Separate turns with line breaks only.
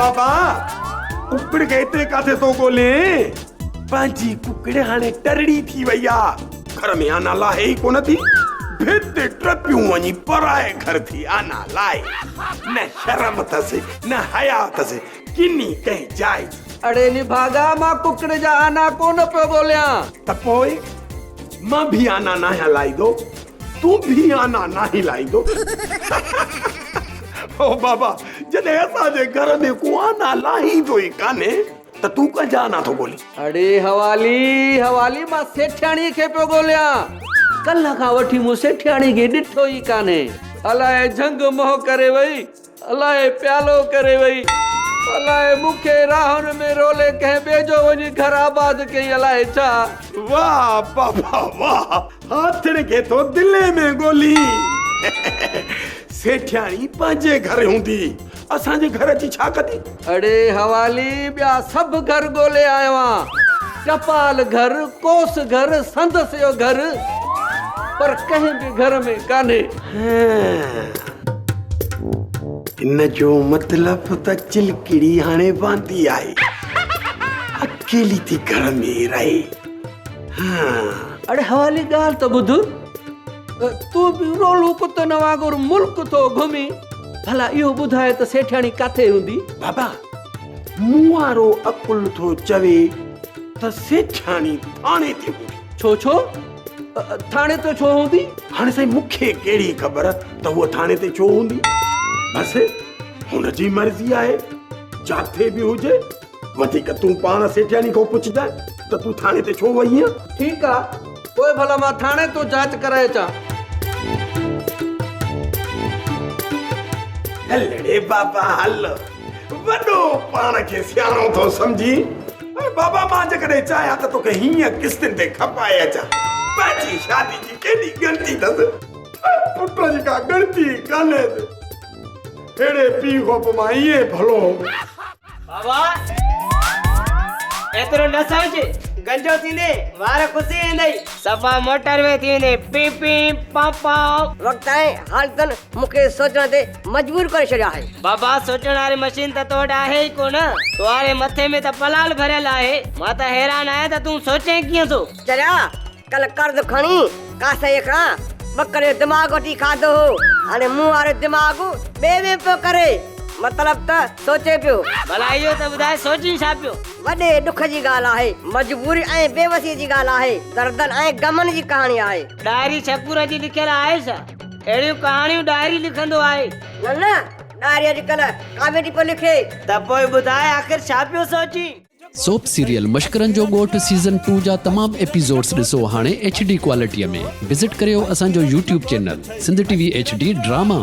बाबा कुकड़ के इते काथे तो गोले पांजी कुकड़ हाने टरड़ी थी भैया घर में आना लाए ही कोन थी भिते ट्रपियूं वनी पराए घर थी आना लाए न शर्म थसे न हया थसे किन्नी कहीं जाए
अड़े नी भागा मां कुकड़ जा आना कोन पे बोलिया
तपोए मां भी आना ना लाई दो तू भी आना ना लाई दो ओ बाबा जदे असा जे घर में को आना लाई दो ही काने त तू का जाना तो बोली
अड़े हवाली मां सेठाणी के पे बोलिया कल का वठी मु सेठाणी के डिठो ही काने अलाए जंग मोह करे वई अलाए प्यालो करे वई अलाए मुखे राहन में रोले कहे बेजो वनी घर आबाद के अलाए चा
वाह बाबा वाह हाथड़ के तो दिले में गोली सेठाणी पांजे घर हुंदी असा जे घर जी छा कदी
अड़े हवाली ब्या सब घर गोले आया चपाल घर कोस घर संदस यो घर पर कहीं भी घर में काने
इन जो मतलब त चिलकिड़ी हाने बांधी आए अकेली थी घर में रहे
अड़े हवाली गाल तो बुध तू भी रोलू कुत्तो न वागुर मुल्क तो घुमी भला इहो बुधाए त सेठाणी काथे हुंदी
बाबा मुआरो अकुल थो चवे त सेठाणी थाने थी
छो थाने तो छो हुंदी
हाणे साईं मुखे केड़ी खबर त वो थाने ते छो हुंदी बस हुन जी मर्जी आहे जाथे भी हुजे वधीक तू पाण सेठाणी को पुछदा त तू थाने ते छो वई
ठीक आ कोई भला मां थाने तो जांच कराए चा
हलड़े बाबा हल वडो पाण के सियाणो तो समझी बाबा मां जकड़े चाया त तोके हीअं किस्तिन ते खपाए अचा पंहिंजी शादी जी केॾी गणती अथसि पुट जी का गणती कान्हे हेड़े पी खोप मां इहे भलो
बाबा एतरो न समझ गंजो थींदे वार खुशी इंदई सफा मोटर में थींदे पी पी पापा
वक्त है हाल तन मुखे सोचण ते मजबूर करे छड़िया है
बाबा सोचण वाली मशीन त तोड़ आहे ही कोन तोरे मथे में त पलाल भरल आहे मां त हैरान आया त तू सोचे कियां तो
चलिया कल कर्ज खणी कासे एकड़ा बकरे दिमाग वठी खादो हाने मुंह वारे दिमाग बे पे करे मतलब त सोचे पियो
भला इहो त बुधाए सोची छा पियो
वडे दुख जी गाल आहे मजबूरी ऐं बेवसी जी गाल आहे दर्दन ऐं गमन जी कहानी आहे
डायरी छपुर जी लिखियल आहे छा एड़ियूं कहानियूं डायरी लिखंदो आहे
न डायरी अॼुकल्ह कॉमेडी पे लिखे
त पोइ बुधाए आखिर छा पियो सोची
सोप सीरियल मश्करन जो गोठ सीजन 2 जा तमाम एपिसोड्स ॾिसो हाणे HD क्वालिटीअ में विजिट करियो असांजो YouTube channel Sindh TV HD drama.